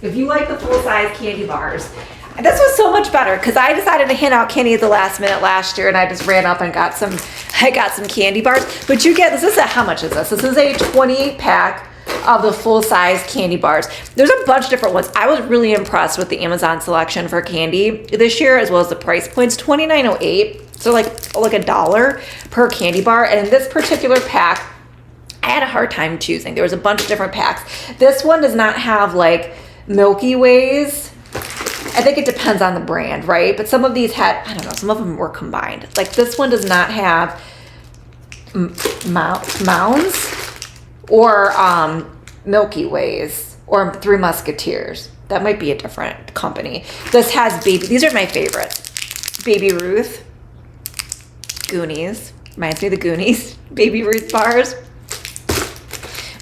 If you like the full-size candy bars, this was so much better because I decided to hand out candy at the last minute last year, and I just ran up and got some candy bars. But you get, how much is this? This is a 20 pack of the full-size candy bars. There's a bunch of different ones. I was really impressed with the Amazon selection for candy this year, as well as the price points. $29.08, so like $1 per candy bar. And in this particular pack, I had a hard time choosing. There was a bunch of different packs. This one does not have like Milky Ways. I think it depends on the brand, right? But some of these had, I don't know, some of them were combined. Like this one does not have Mounds or Milky Ways or Three Musketeers. That might be a different company. This has these are my favorites. Baby Ruth, Goonies, reminds me of the Goonies, Baby Ruth bars.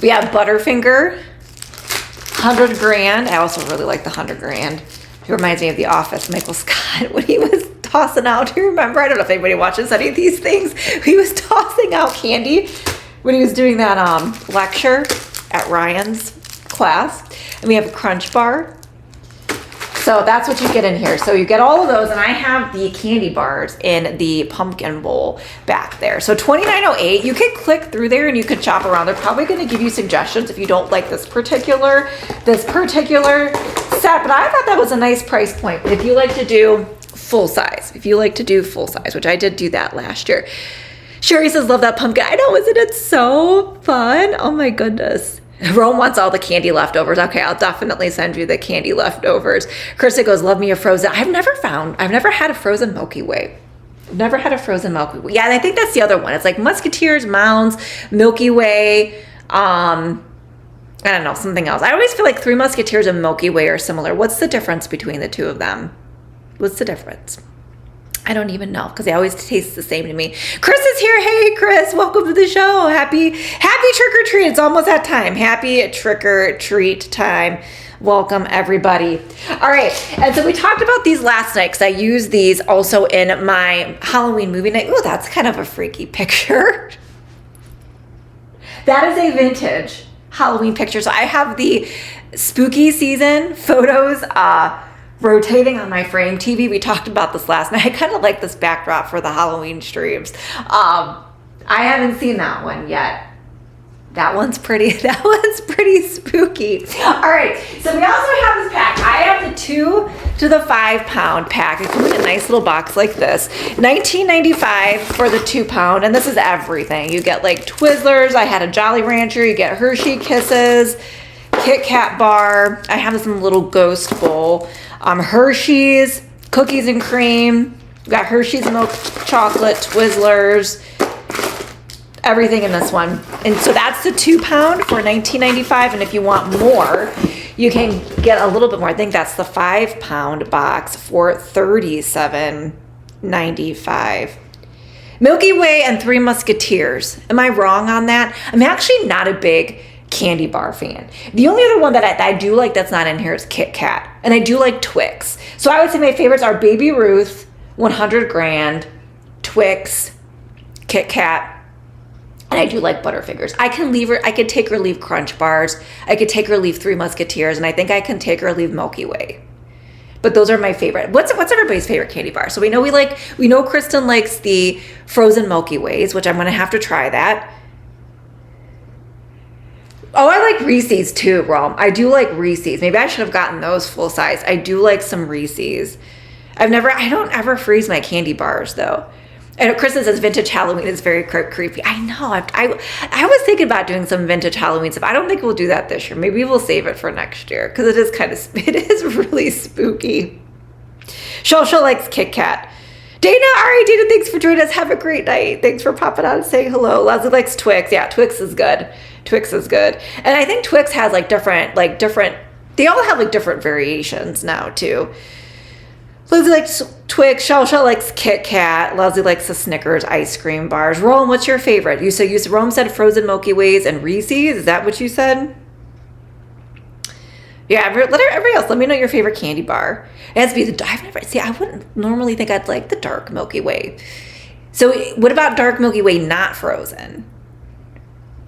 We have Butterfinger, 100 grand. I also really like the 100 grand. It reminds me of The Office, Michael Scott, when he was tossing out, do you remember? I don't know if anybody watches any of these things. He was tossing out candy when he was doing that lecture at Ryan's class. And we have a Crunch Bar. So that's what you get in here. So you get all of those, and I have the candy bars in the pumpkin bowl back there. So $29.08, you could click through there and you could shop around. They're probably gonna give you suggestions if you don't like this particular set, but I thought that was a nice price point. But if you like to do full size, which I did do that last year. Sherry says, love that pumpkin. I know, isn't it so fun? Oh my goodness. Rome wants all the candy leftovers. Okay, I'll definitely send you the candy leftovers. Krista goes, love me a frozen. I've never had a frozen Milky Way. Yeah, and I think that's the other one. It's like Musketeers, Mounds, Milky Way, I don't know, something else. I always feel like Three Musketeers and Milky Way are similar. What's the difference between the two of them? What's the difference? I don't even know because they always taste the same to me. Chris is here. Hey, Chris, welcome to the show. Happy trick or treat. It's almost that time. Happy trick or treat time. Welcome, everybody. All right, and so we talked about these last night because I used these also in my Halloween movie night. Oh, that's kind of a freaky picture. That is a vintage Halloween picture. So I have the spooky season photos rotating on my frame TV. We talked about this last night. I kind of like this backdrop for the Halloween streams. I haven't seen that one yet. That one's pretty spooky. All right, so we also have this pack. I have the 2 to the 5 pound pack. It comes in a nice little box like this. $19.95 for the 2 pound, and this is everything. You get like Twizzlers. I had a Jolly Rancher. You get Hershey Kisses, Kit Kat bar. I have this in a little ghost bowl. Hershey's, cookies and cream. We got Hershey's milk chocolate, Twizzlers, everything in this one. And so that's the 2 pound for $19.95. And if you want more, you can get a little bit more. I think that's the 5 pound box for $37.95. Milky Way and Three Musketeers. Am I wrong on that? I'm actually not a big candy bar fan. The only other one that I do like that's not in here is Kit Kat, and I do like Twix. So I would say my favorites are Baby Ruth, 100 grand, Twix, Kit Kat, and I do like Butterfingers. I could take or leave Crunch Bars. I could take or leave Three Musketeers, and I think I can take or leave Milky Way. But those are my favorite. What's everybody's favorite candy bar? So we know Kristen likes the frozen Milky Ways, which I'm gonna have to try that. Oh, I like Reese's too, Rome. I do like Reese's. Maybe I should have gotten those full size. I do like some Reese's. I don't ever freeze my candy bars though. And Kristen says vintage Halloween is very creepy. I know. I was thinking about doing some vintage Halloween stuff. I don't think we'll do that this year. Maybe we'll save it for next year because it is really spooky. Shosha likes Kit Kat. Dana, all right, Dana, thanks for joining us. Have a great night. Thanks for popping on and saying hello. Leslie likes Twix. Yeah, Twix is good. And I think Twix has different, they all have different variations now too. Leslie likes Twix. Shelsha likes Kit Kat. Leslie likes the Snickers ice cream bars. Rome, what's your favorite? Rome said frozen Milky Ways and Reese's. Is that what you said? Yeah, everybody else, let me know your favorite candy bar. It has to be I wouldn't normally think I'd like the dark Milky Way. So what about dark Milky Way not frozen?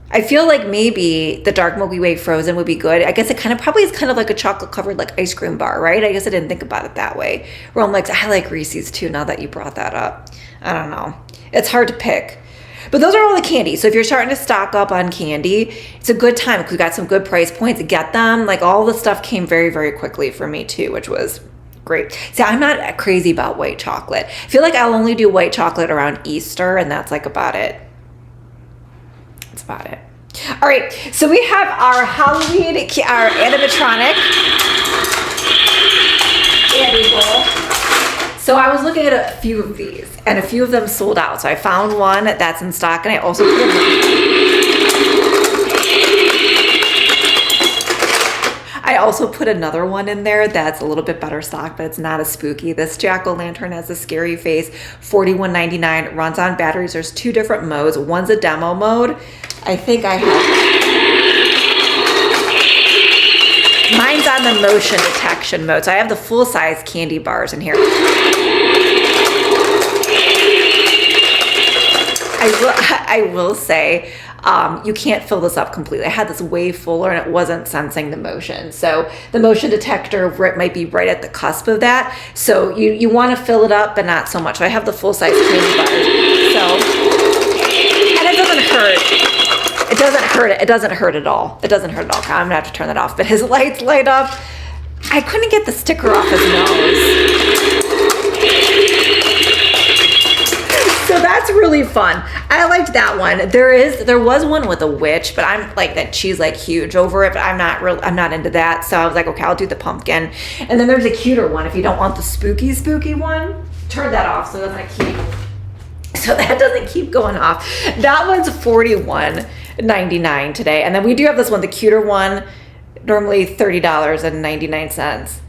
I feel like maybe the dark Milky Way frozen would be good. I guess it probably is kind of like a chocolate covered like ice cream bar, right? I guess I didn't think about it that way. Where I'm like, I like Reese's too now that you brought that up. I don't know. It's hard to pick. But those are all the candy. So if you're starting to stock up on candy, it's a good time because we got some good price points to get them. Like all the stuff came very, very quickly for me too, which was great. See, I'm not crazy about white chocolate. I feel like I'll only do white chocolate around Easter, and that's like about it. That's about it. All right, so we have our Halloween, our animatronic candy bowl. So I was looking at a few of these, and a few of them sold out. So I found one that's in stock, and I also put another one in there that's a little bit better stock, but it's not as spooky. This jack-o'-lantern has a scary face, $41.99. It runs on batteries. There's 2 different modes. One's a demo mode. I think I have. Mine's on the motion detection mode. So I have the full-size candy bars in here. I will say, you can't fill this up completely. I had this way fuller and it wasn't sensing the motion. So the motion detector might be right at the cusp of that. So you want to fill it up, but not so much. So I have the full-size candy bars. And it doesn't hurt. It doesn't hurt. It doesn't hurt at all. It doesn't hurt at all. I'm gonna have to turn that off. But his lights light up. I couldn't get the sticker off his nose. So that's really fun. I liked that one. There was one with a witch, but I'm like that. She's like huge over it, but I'm not into that. So I was like, okay, I'll do the pumpkin. And then there's a cuter one. If you don't want the spooky one, turn that off so that doesn't keep going off. That one's $41.99 today. And then we do have this one, the cuter one, normally $30.99.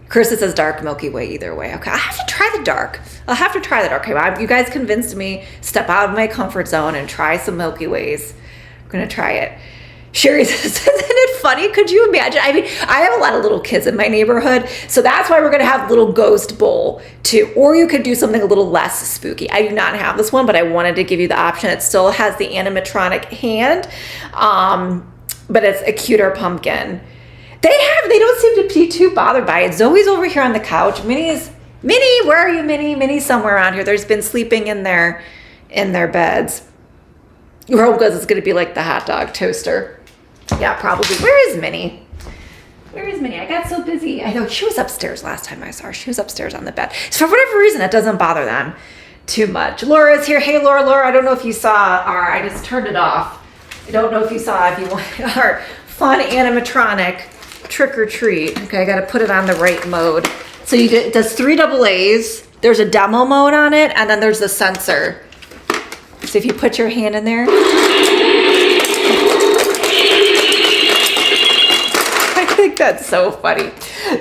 Krista says dark Milky Way either way. Okay, I have to try the dark. Okay, you guys convinced me. Step out of my comfort zone and try some Milky Ways. I'm gonna try it. Sherry says, isn't it funny? Could you imagine? I mean, I have a lot of little kids in my neighborhood, so that's why we're gonna have little ghost bowl too. Or you could do something a little less spooky. I do not have this one, but I wanted to give you the option. It still has the animatronic hand, but it's a cuter pumpkin. They don't seem to be too bothered by it. Zoe's over here on the couch. Minnie, where are you, Minnie? Minnie's somewhere around here. There's been sleeping in their beds. Your hope goes, it's gonna be like the hot dog toaster. Yeah, probably. Where is Minnie? I got so busy. I know she was upstairs last time I saw her. She was upstairs on the bed. So for whatever reason, it doesn't bother them too much. Laura's here. Hey, Laura. I don't know if you saw I just turned it off. I don't know if you saw, if you want our fun animatronic trick or treat. Okay, I got to put it on the right mode. So it does 3 AA's. There's a demo mode on it, and then there's the sensor. So if you put your hand in there, I think that's so funny.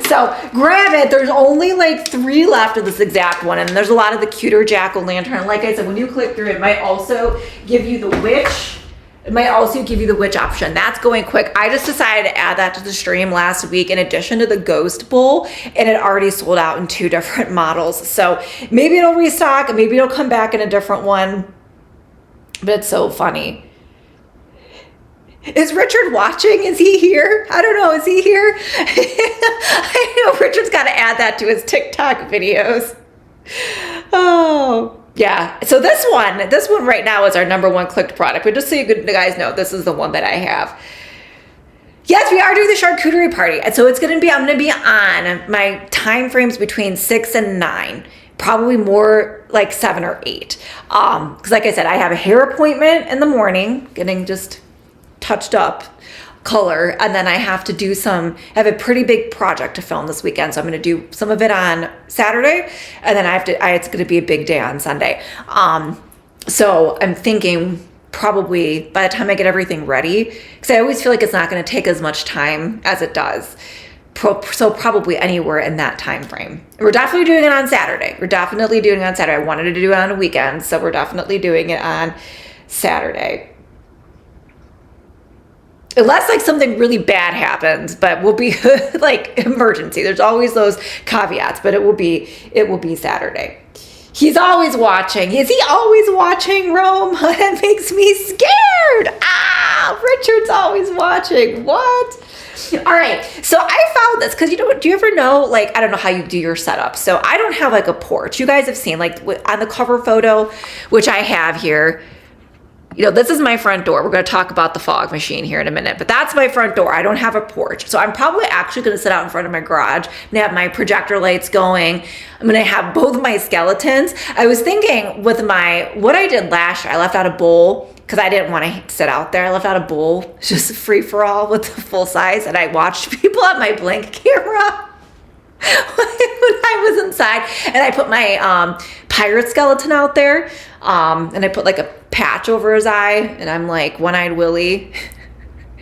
So grab it. There's only like 3 left of this exact one, and there's a lot of the cuter jack-o'-lantern. Like I said, when you click through, it might also give you the witch. It might also give you the witch option. That's going quick. I just decided to add that to the stream last week in addition to the ghost bowl, and it already sold out in 2 different models. So maybe it'll restock, maybe it'll come back in a different one, but it's so funny. Is Richard watching? Is he here? I don't know. Is he here? I know Richard's got to add that to his TikTok videos. Oh, yeah. So this one right now is our #1 clicked product. But just so you guys know, this is the one that I have. Yes, we are doing the charcuterie party. And so I'm going to be on my time frames between 6 and 9. Probably more like 7 or 8. Because like I said, I have a hair appointment in the morning, getting just touched up color, and then I have to do I have a pretty big project to film this weekend, so I'm going to do some of it on Saturday, and then it's going to be a big day on Sunday. So I'm thinking probably by the time I get everything ready, because I always feel like it's not going to take as much time as it does. So probably anywhere in that time frame. We're definitely doing it on Saturday. I wanted to do it on a weekend, so we're definitely doing it on Saturday. Unless like something really bad happens, but we'll be like emergency. There's always those caveats, but it will be Saturday. He's always watching. Is he always watching, Rome? That makes me scared. Ah, Richard's always watching. What? All right, so I found this because, you know what, do you ever know, like, I don't know how you do your setup. So I don't have like a porch. You guys have seen like on the cover photo, which I have here, you know, this is my front door. We're going to talk about the fog machine here in a minute, but that's my front door. I don't have a porch. So I'm probably actually going to sit out in front of my garage and have my projector lights going. I'm going to have both of my skeletons. I was thinking with what I did last year, I left out a bowl because I didn't want to sit out there. I left out a bowl, just free for all with the full size. And I watched people on my blank camera when I was inside. And I put my pirate skeleton out there. And I put like a patch over his eye. And I'm like, One-Eyed Willie.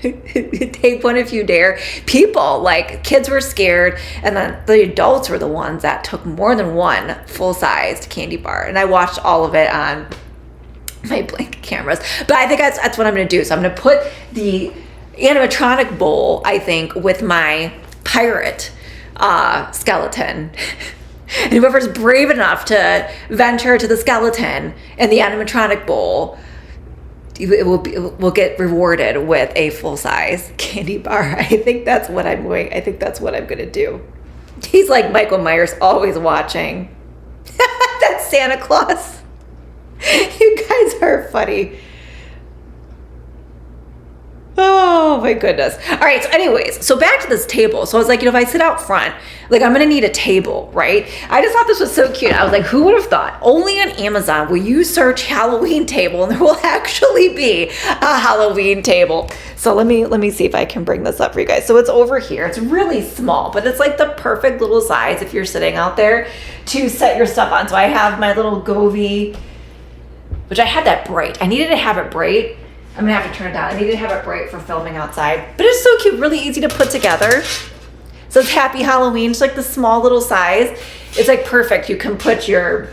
Take one if you dare. People, like kids were scared. And then the adults were the ones that took more than one full-sized candy bar. And I watched all of it on my blank cameras. But I think that's what I'm going to do. So I'm going to put the animatronic bowl, I think, with my pirate skeleton. And whoever's brave enough to venture to the skeleton and the animatronic bowl, will get rewarded with a full-size candy bar. I think that's what I'm going. I think that's what I'm going to do. He's like Michael Myers, always watching. That's Santa Claus. You guys are funny. Oh my goodness. All right. So anyways, so back to this table. So I was like, you know, if I sit out front, like I'm going to need a table, right? I just thought this was so cute. I was like, who would have thought? Only on Amazon will you search Halloween table and there will actually be a Halloween table. So let me see if I can bring this up for you guys. So it's over here. It's really small, but it's like the perfect little size if you're sitting out there to set your stuff on. So I have my little Govee, which I had that bright. I needed to have it bright. I'm gonna have to turn it down. I need to have it bright for filming outside. But it's so cute, really easy to put together. So it's Happy Halloween, just like the small little size. It's like perfect. You can put the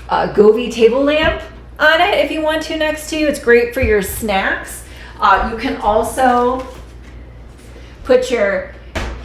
Govee table lamp on it if you want to next to you. It's great for your snacks. You can also put your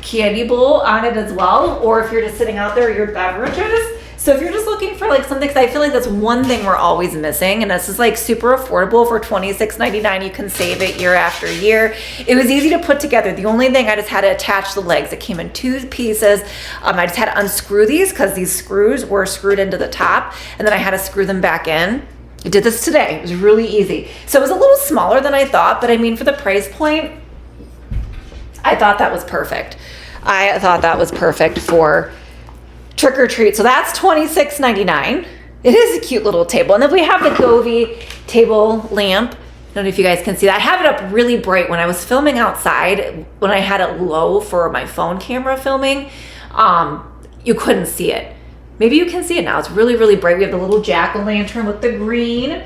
candy bowl on it as well, or if you're just sitting out there, your beverages. So if you're just looking for like something, because I feel like that's one thing we're always missing, and this is like super affordable for $26.99. You can save it year after year. It was easy to put together. The only thing, I just had to attach the legs. It came in 2 pieces. I just had to unscrew these because these screws were screwed into the top, and then I had to screw them back in. I did this today. It was really easy. So it was a little smaller than I thought, but I mean, for the price point, I thought that was perfect. I thought that was perfect for trick or treat. So that's $26.99. It is a cute little table. And then we have the Govee table lamp. I don't know if you guys can see that. I have it up really bright. When I was filming outside, when I had it low for my phone camera filming, you couldn't see it. Maybe you can see it now. It's really, really bright. We have the little jack-o'-lantern with the green.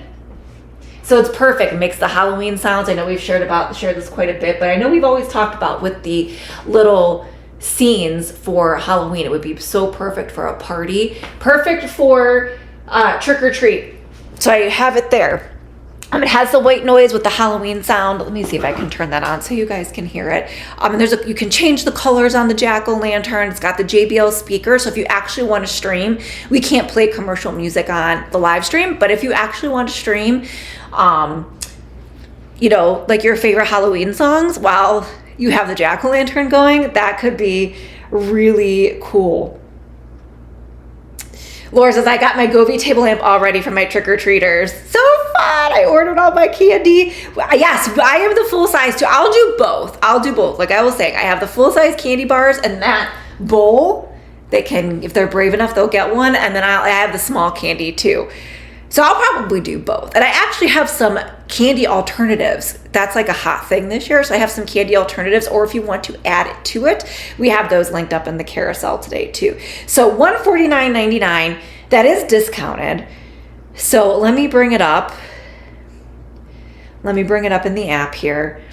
So it's perfect. It makes the Halloween sounds. I know we've shared this quite a bit, but I know we've always talked about with the little scenes for Halloween. It would be so perfect for a party, perfect for trick or treat. So I have it there. It has the white noise with the Halloween sound. Let me see if I can turn that on so you guys can hear it. And you can change the colors on the jack-o'-lantern. It's got the JBL speaker. So if you actually want to stream, we can't play commercial music on the live stream, but if you actually want to stream, you know, like your favorite Halloween songs while you have the jack-o'-lantern going, that could be really cool. Laura says, I got my Govee table lamp all ready for my trick-or-treaters. So fun. I ordered all my candy. Yes, I have the full size too. I'll do both. Like I was saying, I have the full size candy bars and that bowl. They can, if they're brave enough, they'll get one. And then I have the small candy too. So I'll probably do both. And I actually have some candy alternatives. That's like a hot thing this year. So I have some candy alternatives, or if you want to add it to it, we have those linked up in the carousel today too. So $149.99, that is discounted. So let me bring it up. Let me bring it up in the app here.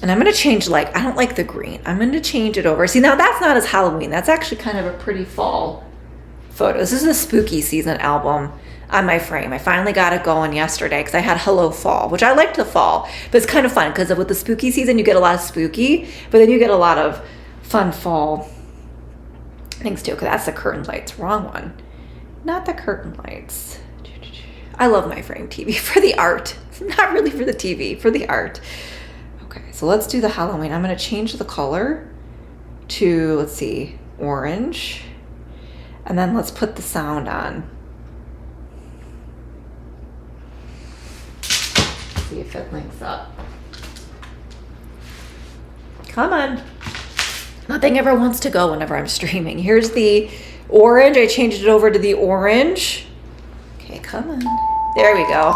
And I'm going to change, I don't like the green. I'm going to change it over. See, now that's not as Halloween. That's actually kind of a pretty fall photo. This is a spooky season album on my frame. I finally got it going yesterday because I had Hello Fall, which I liked the fall, but it's kind of fun because with the spooky season, you get a lot of spooky, but then you get a lot of fun fall things too, because that's the curtain lights. Wrong one. Not the curtain lights. I love my frame TV for the art. Not really for the TV, for the art. Okay, so let's do the Halloween. I'm going to change the color to, let's see, orange. And then let's put the sound on. See if it links up. Come on. Nothing ever wants to go whenever I'm streaming. Here's the orange. I changed it over to the orange. Okay, come on. There we go.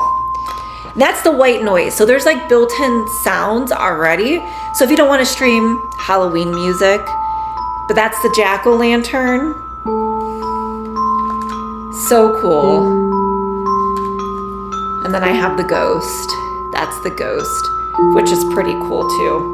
And that's the white noise. So there's like built-in sounds already. So if you don't want to stream Halloween music, but that's the jack-o'-lantern. So cool. And then I have the ghost. That's the ghost, which is pretty cool too.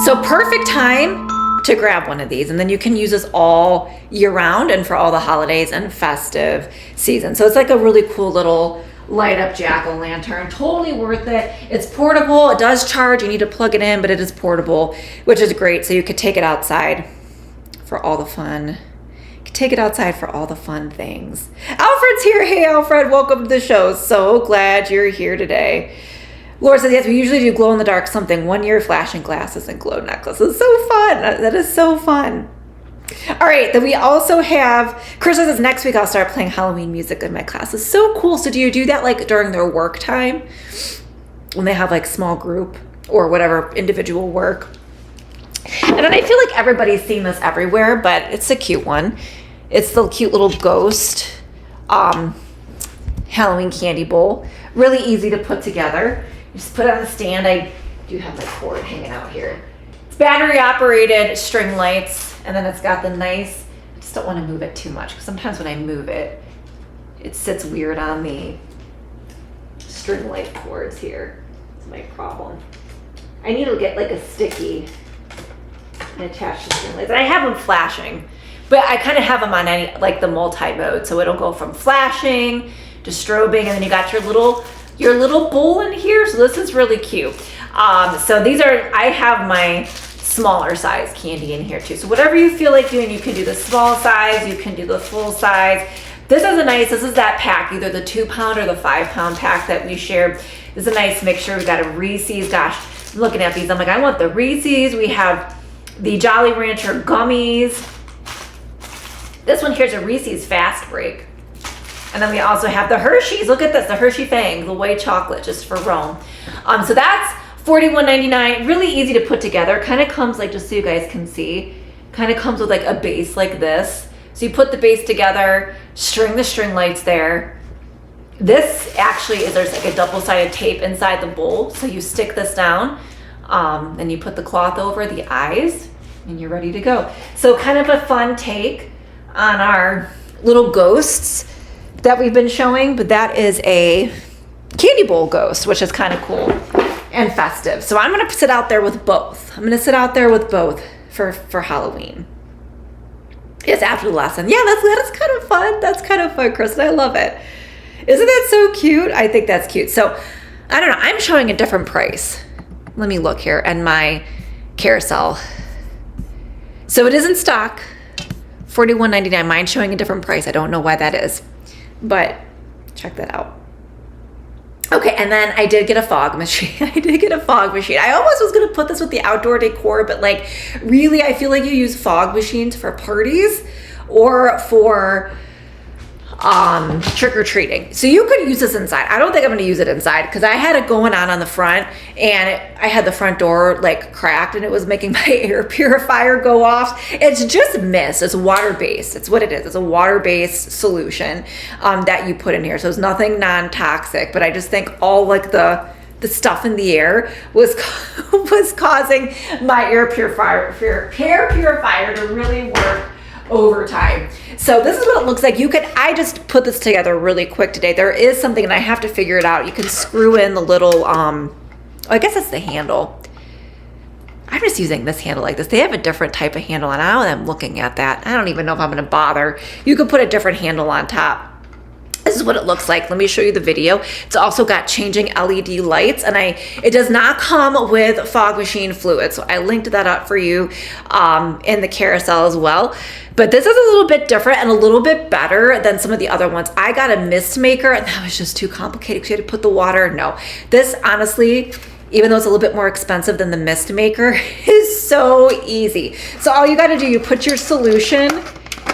So perfect time to grab one of these, and then you can use this all year round and for all the holidays and festive season. So it's like a really cool little light up jack-o'-lantern. Totally worth it. It's portable. It does charge. You need to plug it in, but it is portable, which is great. So you could take it outside for all the fun. You could take it outside for all the fun things. Alfred's here. Hey, Alfred. Welcome to the show. So glad you're here today. Laura says, yes, we usually do glow in the dark something. 1 year flashing glasses and glow necklaces. So fun. That is so fun. All right. Then we also have, Chris says next week I'll start playing Halloween music in my classes. So cool. So do you do that like during their work time when they have like small group or whatever individual work? And then I feel like everybody's seen this everywhere, but it's a cute one. It's the cute little ghost Halloween candy bowl. Really easy to put together. You just put it on the stand. I do have my cord hanging out here. It's battery operated string lights, and then it's got the nice, I just don't want to move it too much because sometimes when I move it, it sits weird on the string light cords here. It's my problem. I need to get like a sticky and attach the string lights. And I have them flashing, but I kind of have them on any, like the multi-mode. So it'll go from flashing to strobing, and then you got your little bowl in here. So this is really cute. So these are, I have my smaller size candy in here too. So whatever you feel like doing, you can do the small size, you can do the full size. This is that pack, either the 2 pound or the 5 pound pack that we shared. This is a nice mixture. We've got a Reese's. Gosh, I'm looking at these. I'm like, I want the Reese's. We have the Jolly Rancher gummies. This one here's a Reese's Fast Break. And then we also have the Hershey's. Look at this, the Hershey Fang, the white chocolate, just for Rome. So that's $41.99. Really easy to put together. Kind of comes like, just so you guys can see, kind of comes with like a base like this. So you put the base together, string the string lights there. This actually is, there's like a double-sided tape inside the bowl. So you stick this down, and you put the cloth over the eyes, and you're ready to go. So kind of a fun take on our little ghosts that we've been showing, but that is a candy bowl ghost, which is kind of cool and festive. So I'm gonna sit out there with both. I'm gonna sit out there with both for Halloween. Yes, after the lesson. Yeah, that is kind of fun. That's kind of fun, Kristen. I love it. Isn't that so cute? I think that's cute. So I don't know, I'm showing a different price. Let me look here and my carousel. So it is in stock, $41.99. Mine's showing a different price. I don't know why that is, but check that out. Okay, and then I did get a fog machine. I almost was gonna put this with the outdoor decor, but like really I feel like you use fog machines for parties or for trick-or-treating. So you could use this inside. I don't think I'm gonna use it inside because I had it going on the front, and I had the front door like cracked and it was making my air purifier go off. It's just mist. It's water-based. It's what it is. It's a water-based solution that you put in here. So it's nothing non-toxic, but I just think all like the stuff in the air was causing my air purifier to really work overtime. So this is what it looks like. I just put this together really quick today. There is something, and I have to figure it out. You can screw in the little, I guess it's the handle. I'm just using this handle like this. They have a different type of handle, and now I'm looking at that. I don't even know if I'm going to bother. You could put a different handle on top. This is what it looks like. Let me show you the video. It's also got changing LED lights, and it does not come with fog machine fluid. So I linked that up for you in the carousel as well. But this is a little bit different and a little bit better than some of the other ones. I got a mist maker, and that was just too complicated because you had to put the water. No, this honestly, even though it's a little bit more expensive than the mist maker, is so easy. So all you got to do, you put your solution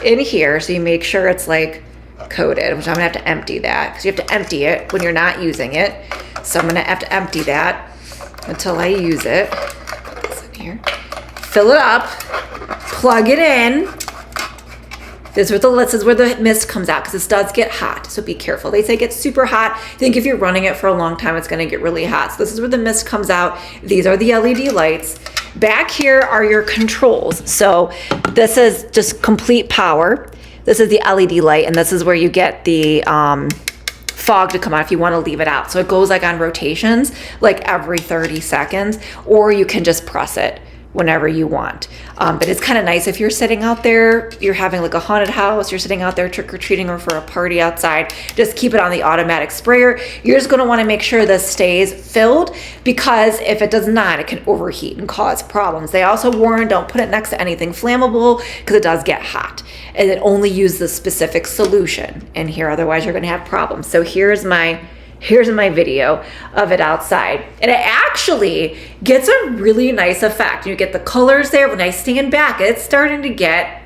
in here. So you make sure it's like coated, which I'm gonna have to empty that because you have to empty it when you're not using it. So I'm gonna have to empty that until I use it. Put this in here. Fill it up, plug it in. This is where the mist comes out because this does get hot, so be careful. They say it gets super hot. I think if you're running it for a long time, it's gonna get really hot. So this is where the mist comes out. These are the LED lights. Back here are your controls. So this is just complete power. This is the LED light, and this is where you get the fog to come out if you want to leave it out. So it goes like on rotations, like every 30 seconds, or you can just press it whenever you want. But it's kind of nice if you're sitting out there, you're having like a haunted house, you're sitting out there trick-or-treating or for a party outside, just keep it on the automatic sprayer. You're just going to want to make sure this stays filled because if it does not, it can overheat and cause problems. They also warn, don't put it next to anything flammable because it does get hot. And then only use the specific solution in here, otherwise you're going to have problems. So here's my video of it outside, and it actually gets a really nice effect. You get the colors there. When I stand back, it's starting to get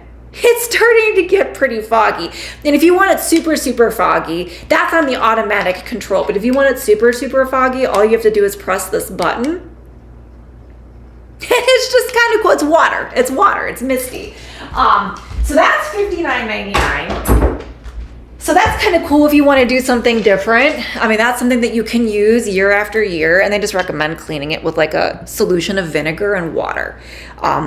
pretty foggy. And if you want it super foggy, that's on the automatic control. But if you want it super foggy, all you have to do is press this button. It's just kind of cool. It's water. It's misty. So that's $59.99. So that's kind of cool if you want to do something different. I mean, that's something that you can use year after year, and they just recommend cleaning it with like a solution of vinegar and water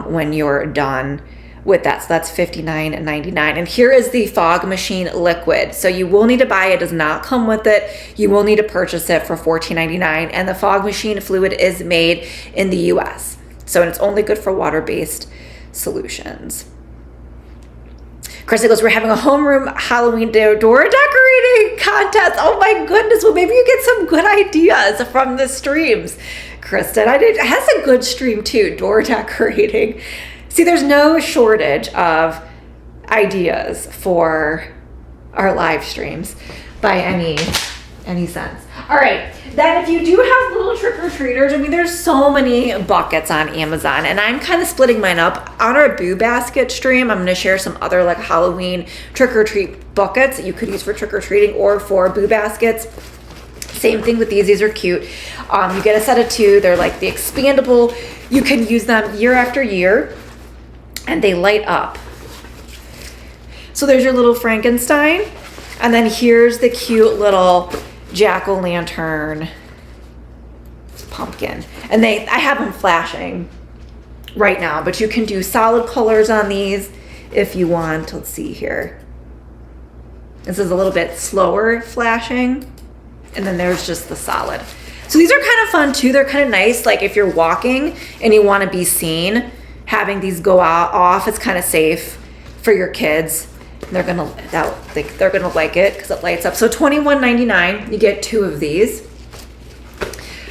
when you're done with that. So that's $59.99. And here is the fog machine liquid. So you will need to buy it. It does not come with it. You will need to purchase it for $14.99. And the fog machine fluid is made in the US. So it's only good for water-based solutions. Krista goes, we're having a homeroom Halloween door decorating contest. Oh my goodness. Well, maybe you get some good ideas from the streams, Kristen. It has a good stream too, door decorating. See, there's no shortage of ideas for our live streams by any sense. All right. Then if you do have little trick-or-treaters, I mean, there's so many buckets on Amazon, and I'm kind of splitting mine up. On our Boo Basket stream, I'm going to share some other like Halloween trick-or-treat buckets that you could use for trick-or-treating or for Boo Baskets. Same thing with these. These are cute. You get a set of 2. They're like the expandable. You can use them year after year, and they light up. So there's your little Frankenstein, and then here's the cute little jack-o'-lantern pumpkin, and I have them flashing right now, but you can do solid colors on these if you want. Let's see here. This is a little bit slower flashing, and then there's just the solid. So these are kind of fun too. They're kind of nice, like if you're walking and you want to be seen, having these go off, it's kind of safe for your kids. They're gonna like it because it lights up. So $21.99, you get 2 of these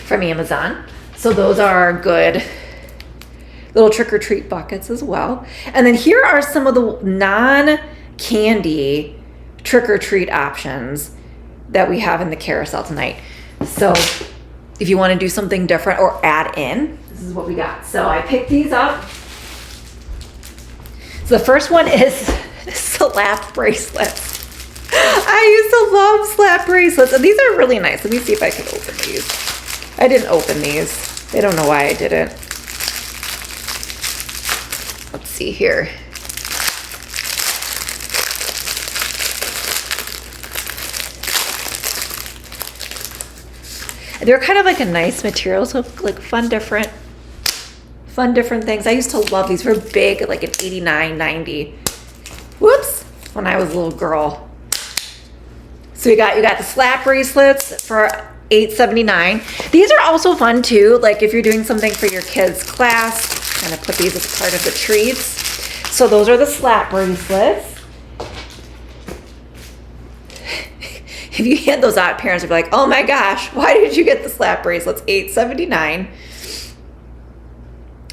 from Amazon. So those are good little trick-or-treat buckets as well. And then here are some of the non-candy trick-or-treat options that we have in the carousel tonight. So if you want to do something different or add in, this is what we got. So I picked these up. So the first one is slap bracelets. I used to love slap bracelets, and these are really nice. Let me see if I can open these. I didn't open these. I don't know why I didn't. Let's see here. They're kind of like a nice material, so like fun different things. I used to love these. Were big, like an 89, 90. Whoops, when I was a little girl. So you got the slap bracelets for $8.79. These are also fun too, like if you're doing something for your kids' class, kind of put these as part of the treats. So those are the slap bracelets. if you hand those out, parents would be like, oh my gosh, why did you get the slap bracelets? $8.79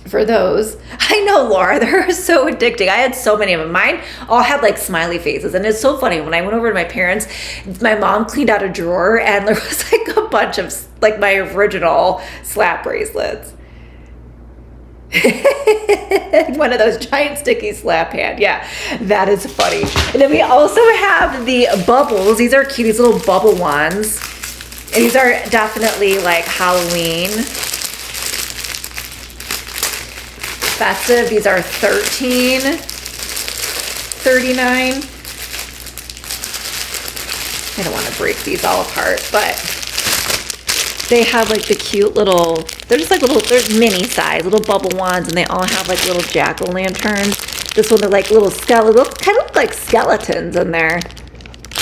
for those. I know, Laura, they're so addicting. I had so many of them. Mine all had like smiley faces. And it's so funny. When I went over to my parents, my mom cleaned out a drawer and there was like a bunch of like my original slap bracelets. One of those giant sticky slap hand. Yeah, that is funny. And then we also have the bubbles. These are cute, these little bubble ones. And these are definitely like Halloween festive. These are $13.39. I don't want to break these all apart, but they have like the cute little, they're just like little, they're mini size, little bubble ones, and they all have like little jack-o'-lanterns. This one, they're like little skeleton, kind of look like skeletons in there.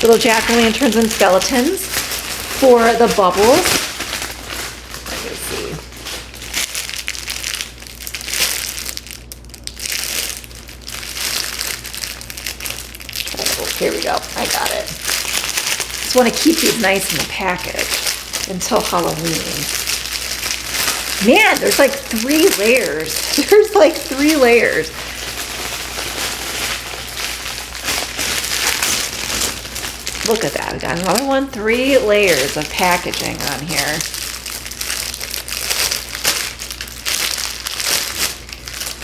Little jack-o'-lanterns and skeletons for the bubbles. Let me see. Oh, here we go, I got it. Just want to keep these nice in the package until Halloween. Man, there's like 3 layers. There's like 3 layers. Look at that. We got another one. 3 layers of packaging on here.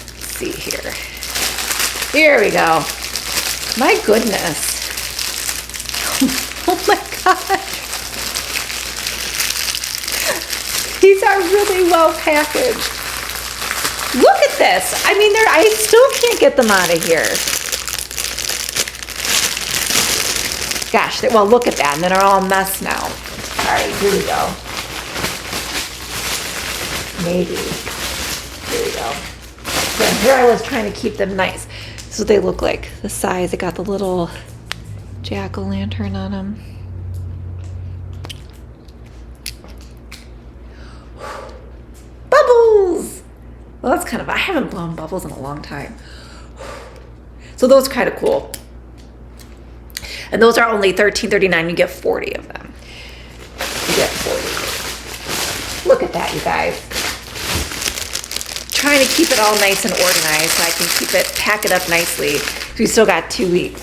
Let's see here. Here we go. My goodness. Oh my God. These are really well packaged. Look at this. I mean, I still can't get them out of here. Gosh, well, look at that. And then they're all a mess now. All right, here we go. Maybe. Here we go. So here I was trying to keep them nice. This is what they look like. The size. They got the little jack-o'-lantern on them. Bubbles! Well, that's kind of, I haven't blown bubbles in a long time. So those are kind of cool. And those are only $13.39. You get 40 of them. You get 40. Look at that, you guys. Trying to keep it all nice and organized so I can keep it, pack it up nicely. We still got 2 weeks.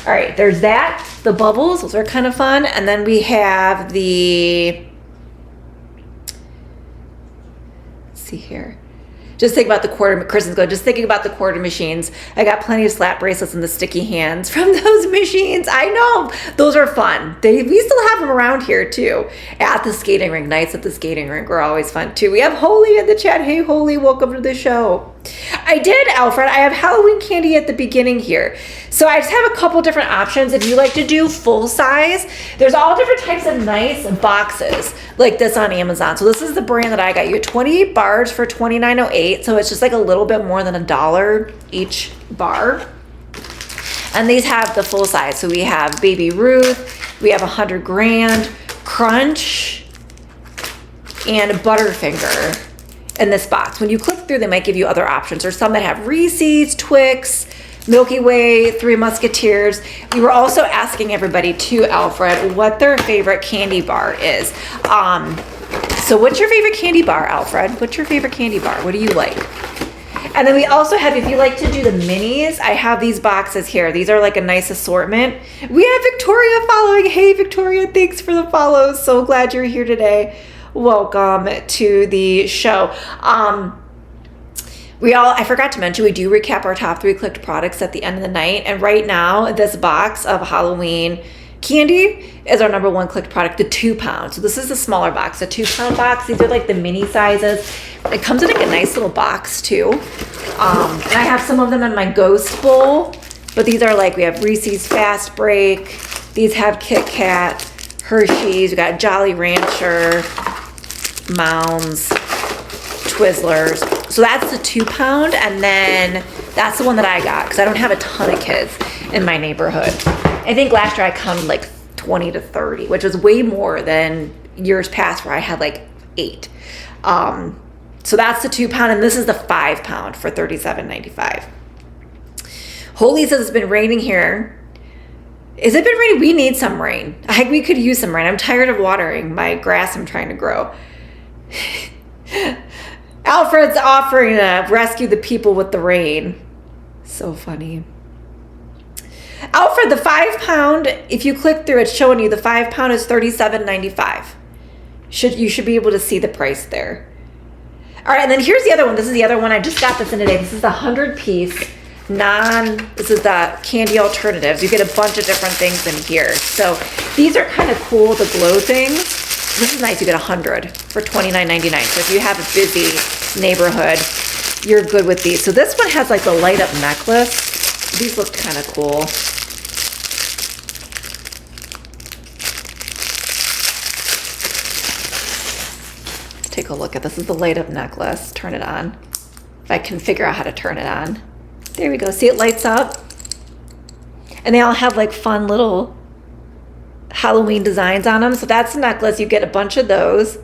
All right, there's that. The bubbles, those are kind of fun. And then we have the, let's see here. Just think about the quarter, Kristen's going, just thinking about the quarter machines. I got plenty of slap bracelets and the sticky hands from those machines. I know, those are fun. We still have them around here too. At the skating rink, nights at the skating rink are always fun too. We have Holy in the chat. Hey Holy, welcome to the show. I did, Alfred, I have Halloween candy at the beginning here. So I just have a couple different options. If you like to do full size, there's all different types of nice boxes like this on Amazon. So this is the brand that I got. You get 28 bars for $29.08. So it's just like a little bit more than $1 each bar. And these have the full size. So we have Baby Ruth, we have 100 grand, Crunch, and Butterfinger in this box. When you click through, they might give you other options. There's some that have Reese's, Twix, Milky Way, Three Musketeers. We were also asking everybody too, Alfred, what their favorite candy bar is. So what's your favorite candy bar, Alfred? What's your favorite candy bar? What do you like? And then we also have, if you like to do the minis, I have these boxes here. These are like a nice assortment. We have Victoria following. Hey, Victoria, thanks for the follows. So glad you're here today. Welcome to the show. I forgot to mention, we do recap our top 3 clicked products at the end of the night. And right now, this box of Halloween candy is our number 1 clicked product, the 2 pound. So this is the smaller box, the 2 pound box. These are like the mini sizes. It comes in like a nice little box too. And I have some of them in my ghost bowl, but these are like, we have Reese's Fast Break. These have Kit Kat, Hershey's. We got Jolly Rancher, Mounds, Twizzlers. So that's the 2 pound. And then that's the one that I got because I don't have a ton of kids in my neighborhood. I think last year I counted like 20 to 30, which was way more than years past where I had like 8. So that's the 2 pound, and this is the 5 pound for $37.95. Holy says it's been raining here Has it been raining? We need some rain. We could use some rain. I'm tired of watering my grass I'm trying to grow. Alfred's offering to rescue the people with the rain. So funny. Alfred, the 5-pound, if you click through, it's showing you the 5-pound is $37.95. You should be able to see the price there. All right, and then here's the other one. This is the other one. I just got this in today. This is the 100-piece this is the candy alternatives. You get a bunch of different things in here. So these are kind of cool, the glow things. This is nice. You get 100 for $29.99. So if you have a busy neighborhood, you're good with these. So this one has like the light up necklace. These look kind of cool. Let's take a look at this. This is the light up necklace. Turn it on. If I can figure out how to turn it on. There we go. See, it lights up. And they all have like fun little Halloween designs on them. So that's the necklace. You get a bunch of those.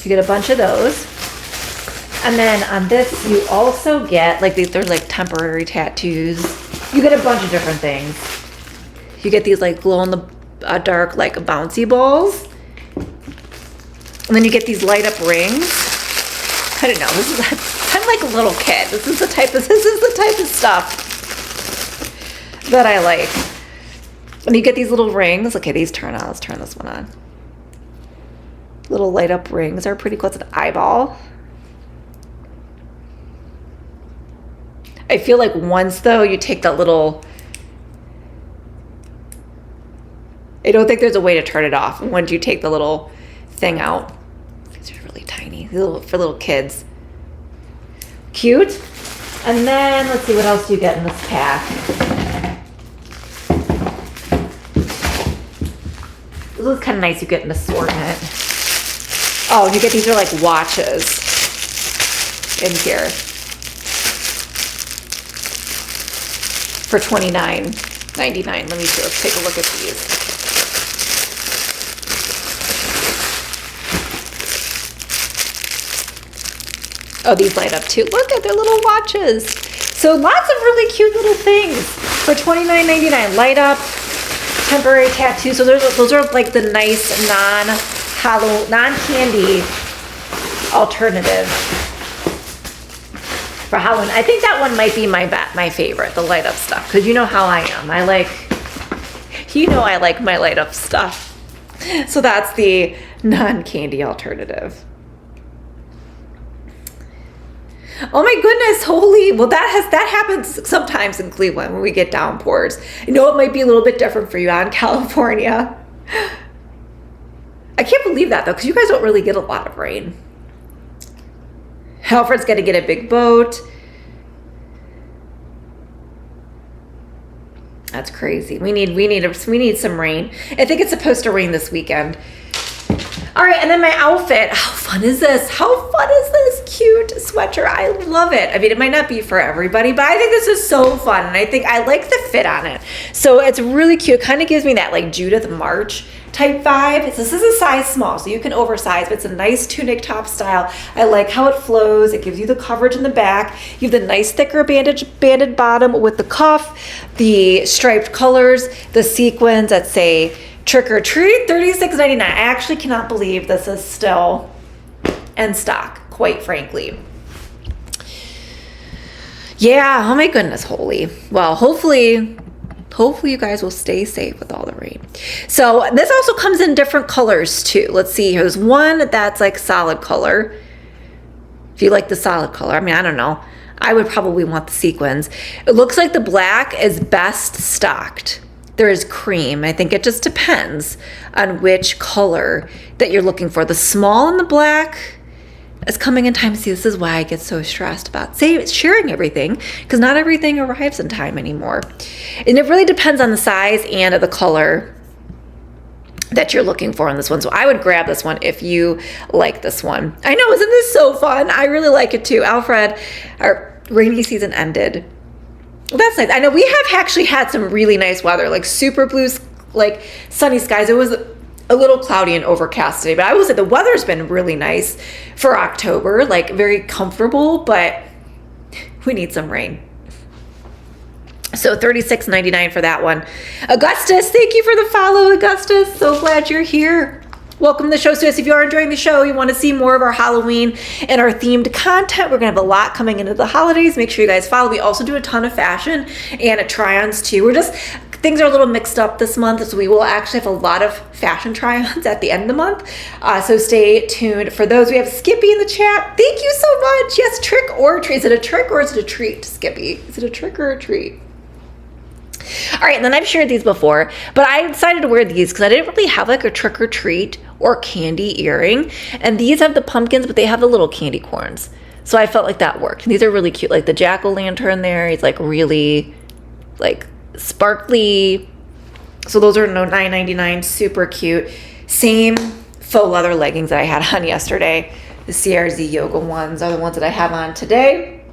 You get a bunch of those. And then on this, you also get like these, there's like temporary tattoos. You get a bunch of different things. You get these like glow in the dark, like bouncy balls. And then you get these light up rings. I don't know. I'm like a little kid. This is the type of stuff that I like. And you get these little rings. Okay, these turn on. Let's turn this one on. Little light up rings are pretty close to the eyeball. I feel like once though you take that little, I don't think there's a way to turn it off once you take the little thing out. These are really tiny, for little kids. Cute. And then let's see, what else do you get in this pack? This is kind of nice. You get an assortment. Oh, and you get these are like watches in here for $29.99. Let me see. Let's take a look at these. Oh, these light up too. Look at their little watches. So lots of really cute little things for $29.99. Light up, temporary tattoos. So those are like the nice non-candy alternative for Halloween. I think that one might be my favorite, the light up stuff, because you know how I am. I like my light up stuff. So that's the non-candy alternative. Oh my goodness, holy. Well, that happens sometimes in Cleveland when we get downpours. I know it might be a little bit different for you out in California. I can't believe that though, because you guys don't really get a lot of rain. Alfred's got to get a big boat. That's crazy. We need some rain. I think it's supposed to rain this weekend. All right, and then my outfit. How fun is this? How fun is this cute sweatshirt? I love it. I mean, it might not be for everybody, but I think this is so fun. And I think I like the fit on it. So it's really cute. Kind of gives me that like Judith March type vibe. This is a size small, so you can oversize, but it's a nice tunic top style. I like how it flows. It gives you the coverage in the back. You have the nice thicker banded bottom with the cuff, the striped colors, the sequins that say Trick or Treat, $36.99. I actually cannot believe this is still in stock, quite frankly. Yeah, oh my goodness, holy. Well, hopefully you guys will stay safe with all the rain. So this also comes in different colors too. Let's see, here's one that's like solid color. If you like the solid color, I mean, I don't know. I would probably want the sequins. It looks like the black is best stocked. There is cream. I think it just depends on which color that you're looking for. The small and the black is coming in time. See, this is why I get so stressed about sharing everything, because not everything arrives in time anymore. And it really depends on the size and the color that you're looking for on this one. So I would grab this one if you like this one. I know, isn't this so fun? I really like it too. Alfred, our rainy season ended. Well, that's nice. I know we have actually had some really nice weather, like super blue, like sunny skies. It was a little cloudy and overcast today, but I will say the weather's been really nice for October, like very comfortable, but we need some rain. So $36.99 for that one. Augustus, thank you for the follow, Augustus. So glad you're here. Welcome to the show, sis. If you are enjoying the show, you want to see more of our Halloween and our themed content, we're going to have a lot coming into the holidays. Make sure you guys follow. We also do a ton of fashion and try-ons too. Things are a little mixed up this month, so we will actually have a lot of fashion try-ons at the end of the month. So stay tuned for those. We have Skippy in the chat. Thank you so much. Yes, trick or treat. Is it a trick or is it a treat, Skippy? Is it a trick or a treat? All right, and then I've shared these before, but I decided to wear these because I didn't really have like a trick or treat or candy earring. And these have the pumpkins, but they have the little candy corns. So I felt like that worked. These are really cute. Like the jack-o'-lantern there, he's like really like sparkly. So those are $9.99, super cute. Same faux leather leggings that I had on yesterday. The CRZ yoga ones are the ones that I have on today.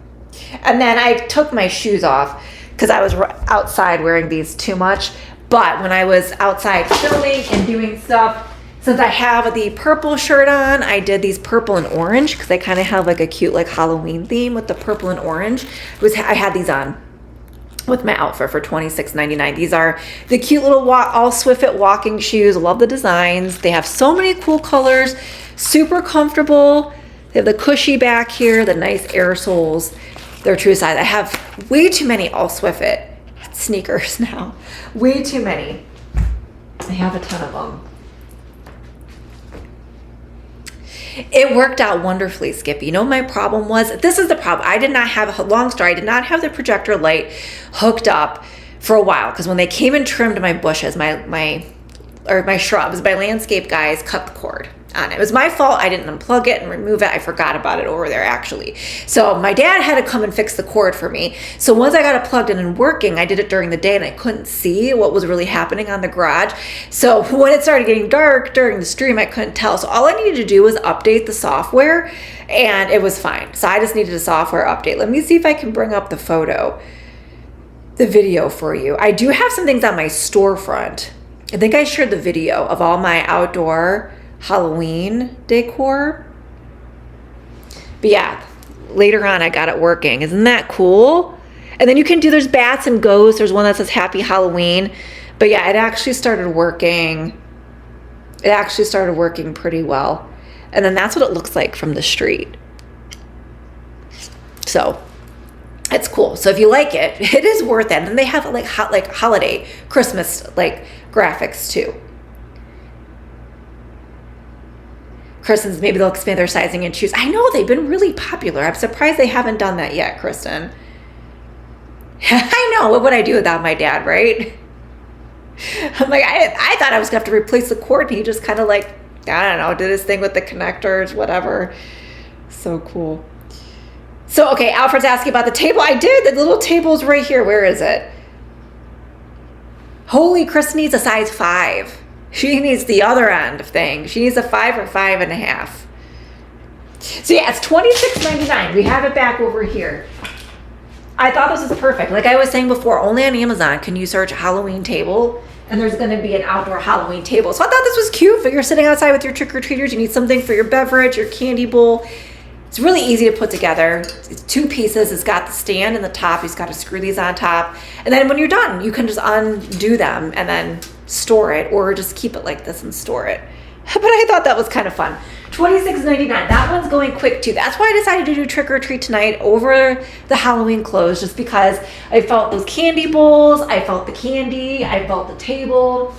And then I took my shoes off because I was outside wearing these too much. But when I was outside filming and doing stuff, since I have the purple shirt on, I did these purple and orange because I kind of have like a cute like Halloween theme with the purple and orange. I had these on with my outfit for $26.99. These are the cute little all Swift walking shoes. Love the designs. They have so many cool colors, super comfortable. They have the cushy back here, the nice air soles. They're true size. I have way too many all Swift sneakers now. Way too many. I have a ton of them. It worked out wonderfully, Skippy. You know what my problem was? This is the problem. I did not have, long story, I did not have the projector light hooked up for a while because when they came and trimmed my bushes, my shrubs, my landscape guys cut the cord on it. It was my fault. I didn't unplug it and remove it. I forgot about it over there actually. So my dad had to come and fix the cord for me. So once I got it plugged in and working, I did it during the day and I couldn't see what was really happening on the garage. So when it started getting dark during the stream, I couldn't tell. So all I needed to do was update the software and it was fine. So I just needed a software update. Let me see if I can bring up the video for you. I do have some things on my storefront. I think I shared the video of all my outdoor Halloween decor. But yeah, later on I got it working. Isn't that cool? And then you can there's bats and ghosts. There's one that says Happy Halloween. But yeah, it actually started working. It actually started working pretty well. And then that's what it looks like from the street. So it's cool. So if you like it, it is worth it. And they have like holiday, Christmas like graphics too. Kristen's, maybe they'll expand their sizing and choose. I know they've been really popular. I'm surprised they haven't done that yet, Kristen. I know. What would I do without my dad, right? I'm like, I thought I was going to have to replace the cord. And he just kind of like, I don't know, did his thing with the connectors, whatever. So cool. So, okay, Alfred's asking about the table. I did. The little table's right here. Where is it? Holy, Kristen needs a size 5. She needs the other end of things. She needs a 5 or 5.5. So yeah, it's $26.99. We have it back over here. I thought this was perfect. Like I was saying before, only on Amazon can you search Halloween table and there's going to be an outdoor Halloween table. So I thought this was cute for you're sitting outside with your trick-or-treaters. You need something for your beverage, your candy bowl. It's really easy to put together. It's 2 pieces. It's got the stand and the top. You've got to screw these on top. And then when you're done, you can just undo them and then store it or just keep it like this and store it. But I thought that was kind of fun. $26.99. That one's going quick too. That's why I decided to do trick or treat tonight over the Halloween clothes, just because I felt those candy bowls, I felt the candy, I felt the table.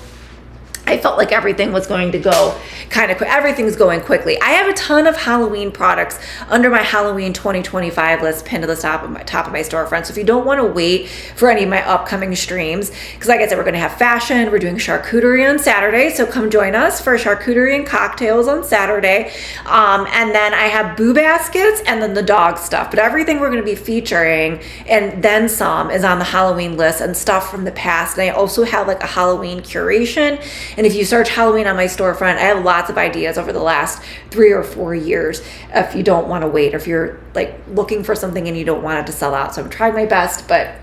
I felt like everything was going to go kind of quick. Everything's going quickly. I have a ton of Halloween products under my Halloween 2025 list pinned to the top of my storefront. So if you don't want to wait for any of my upcoming streams, because like I said, we're going to have fashion. We're doing charcuterie on Saturday. So come join us for charcuterie and cocktails on Saturday. And then I have boo baskets and then the dog stuff. But everything we're going to be featuring and then some is on the Halloween list and stuff from the past. And I also have like a Halloween curation. And if you search Halloween on my storefront, I have lots of ideas over the last 3 or 4 years if you don't want to wait, or if you're like looking for something and you don't want it to sell out. So I'm trying my best, but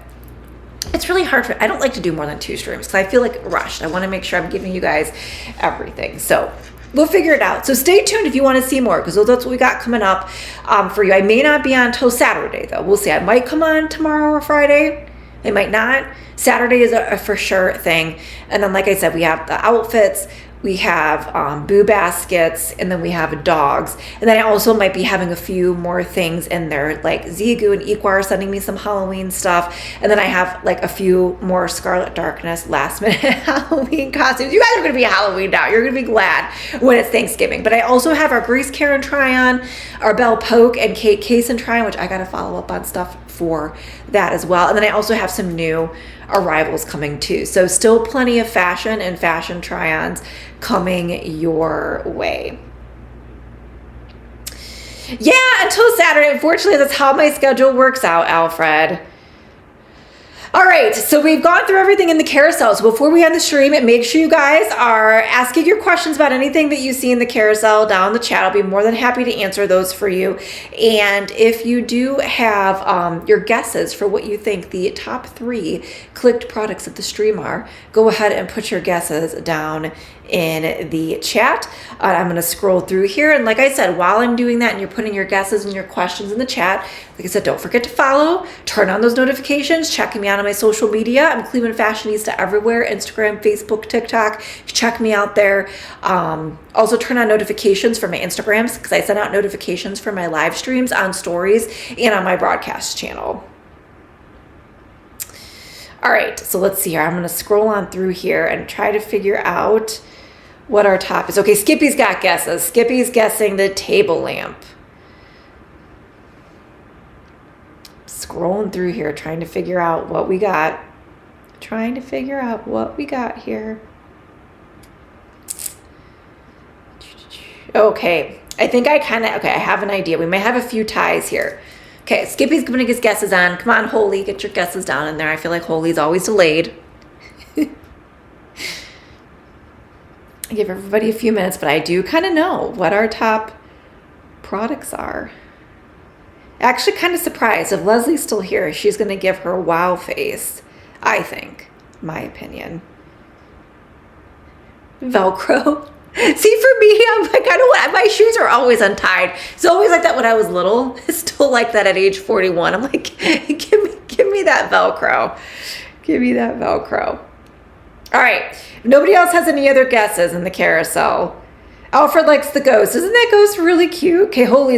it's really hard I don't like to do more than 2 streams because I feel like rushed. I want to make sure I'm giving you guys everything. So we'll figure it out. So stay tuned if you want to see more, because that's what we got coming up for you. I may not be on until Saturday though. We'll see. I might come on tomorrow or Friday. They might not. Saturday is a for sure thing. And then, like I said, we have the outfits, we have boo baskets, and then we have dogs. And then I also might be having a few more things in there, like Zigu and Equa are sending me some Halloween stuff. And then I have like a few more Scarlet Darkness last minute Halloween costumes. You guys are going to be Halloween now. You're going to be glad when it's Thanksgiving. But I also have our Grease Karen try-on, our Belle Poke and Kate Kaysen try-on, which I got to follow up on stuff for that as well. And then I also have some new arrivals coming too. So still plenty of fashion and fashion try-ons coming your way. Yeah, until Saturday. Unfortunately, that's how my schedule works out, Alfred. All right, so we've gone through everything in the carousel. So before we end the stream, make sure you guys are asking your questions about anything that you see in the carousel down in the chat. I'll be more than happy to answer those for you. And if you do have your guesses for what you think the top 3 clicked products of the stream are, go ahead and put your guesses down in the chat. I'm going to scroll through here. And like I said, while I'm doing that and you're putting your guesses and your questions in the chat, like I said, don't forget to follow, turn on those notifications, checking me out on my social media. I'm Cleveland Fashionista everywhere, Instagram, Facebook, TikTok. Check me out there. Also turn on notifications for my Instagrams because I send out notifications for my live streams on stories and on my broadcast channel. All right, so let's see here. I'm going to scroll on through here and try to figure out what our top is. Okay, Skippy's got guesses. Skippy's guessing the table lamp. Scrolling through here, trying to figure out what we got. Here. Okay, I think I have an idea. We might have a few ties here. Okay, Skippy's putting his guesses on. Come on, Holy, get your guesses down in there. I feel like Holy's always delayed. I give everybody a few minutes, but I do kind of know what our top products are. Actually, kind of surprised. If Leslie's still here, she's going to give her wow face, I think, my opinion. Velcro. See, for me, I'm like, I don't. My shoes are always untied. It's always like that when I was little. It's still like that at age 41. I'm like, give me that Velcro. Give me that Velcro. All right. If nobody else has any other guesses in the carousel, Alfred likes the ghost. Isn't that ghost really cute? Okay, Holy,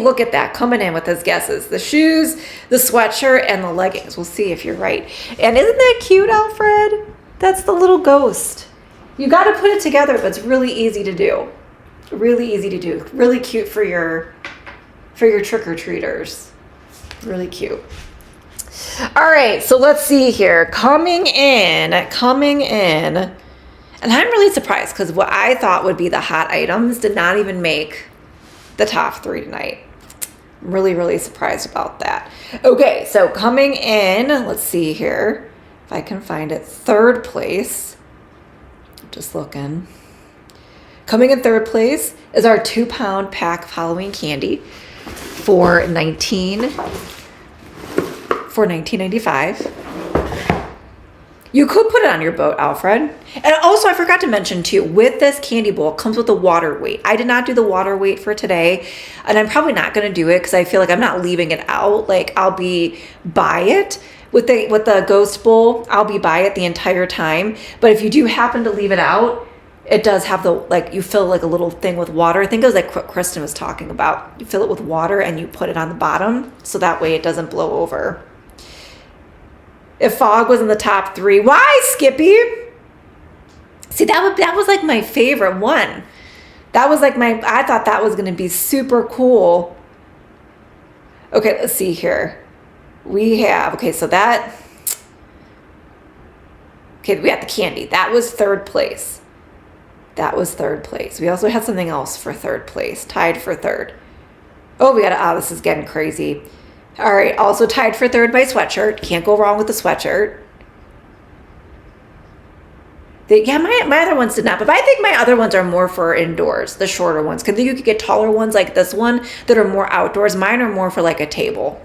look at that, coming in with his guesses. The shoes, the sweatshirt, and the leggings. We'll see if you're right. And isn't that cute, Alfred? That's the little ghost. You got to put it together, but it's really easy to do. Really easy to do. Really cute for your trick-or-treaters. Really cute. All right, so let's see here. Coming in. And I'm really surprised because what I thought would be the hot items did not even make the top 3 tonight. I'm really, really surprised about that. Okay, so coming in, let's see here if I can find it. 3rd place. Just looking. Coming in 3rd place is our 2-pound pack of Halloween candy for $19.95. You could put it on your boat, Alfred. And also, I forgot to mention too, with this candy bowl, it comes with a water weight. I did not do the water weight for today, and I'm probably not going to do it because I feel like I'm not leaving it out. Like, I'll be by it. With the ghost bowl, I'll be by it the entire time. But if you do happen to leave it out, it does have you fill like a little thing with water. I think it was like what Kristen was talking about. You fill it with water and you put it on the bottom so that way it doesn't blow over. If Fog was in the top 3, why, Skippy? See, that was like my favorite one. That was like I thought that was going to be super cool. Okay, let's see here. We have, we had the candy. That was 3rd place. We also had something else for 3rd place, tied for 3rd. This is getting crazy. All right, also tied for 3rd by sweatshirt. Can't go wrong with the sweatshirt. My other ones did not, but I think my other ones are more for indoors, the shorter ones. Because you could get taller ones like this one that are more outdoors. Mine are more for like a table.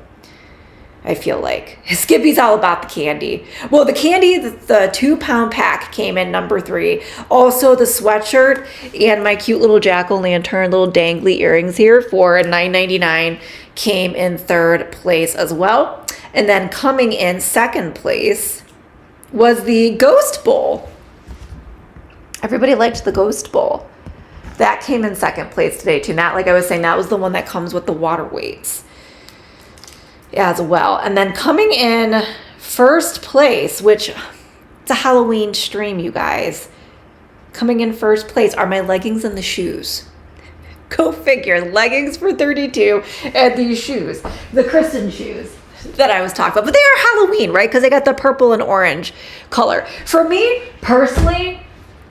I feel like Skippy's all about the candy. Well, the candy, the 2-pound pack came in number 3. Also the sweatshirt and my cute little jack-o'-lantern little dangly earrings here for $9.99 came in 3rd place as well. And then coming in second place was the Ghost Bowl. Everybody liked the Ghost Bowl. That came in second place today too. Not like I was saying, that was the one that comes with the water weights as well. And then coming in first place, which it's a Halloween stream, you guys. Coming in first place are my leggings and the shoes. Go figure, leggings for $32 and these shoes, the Kristen shoes that I was talking about. But they are Halloween, right? Because they got the purple and orange color. For me, personally,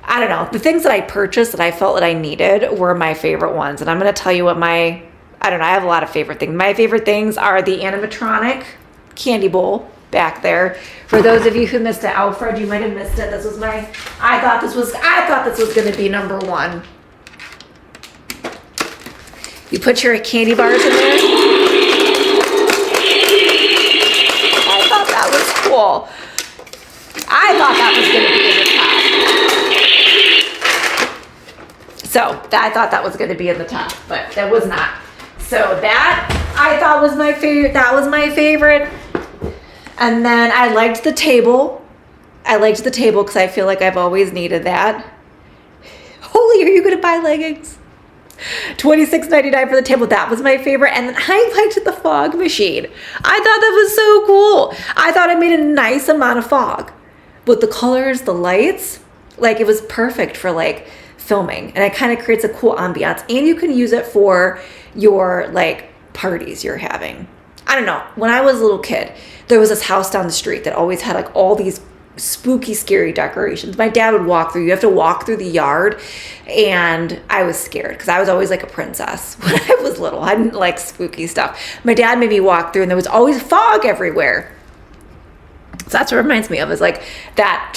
I don't know. The things that I purchased that I felt that I needed were my favorite ones. And I'm going to tell you what I have a lot of favorite things. My favorite things are the animatronic candy bowl back there. For those of you who missed it, Alfred, you might have missed it. This was I thought this was going to be number one. You put your candy bars in there. I thought that was cool. I thought that was going to be in the top. So I thought that was going to be in the top, but that was not. So that I thought was my favorite. That was my favorite. And then I liked the table. I liked the table because I feel like I've always needed that. Holy, are you going to buy leggings? $26.99 for the table. That was my favorite. And then I liked the fog machine. I thought that was so cool. I thought it made a nice amount of fog. With the colors, the lights, like it was perfect for like filming. And it kind of creates a cool ambiance. And you can use it for your like parties you're having. I don't know. When I was a little kid, there was this house down the street that always had like all these spooky, scary decorations. My dad would walk through. You have to walk through the yard. And I was scared because I was always like a princess when I was little. I didn't like spooky stuff. My dad made me walk through and there was always fog everywhere. So that's what it reminds me of, is like that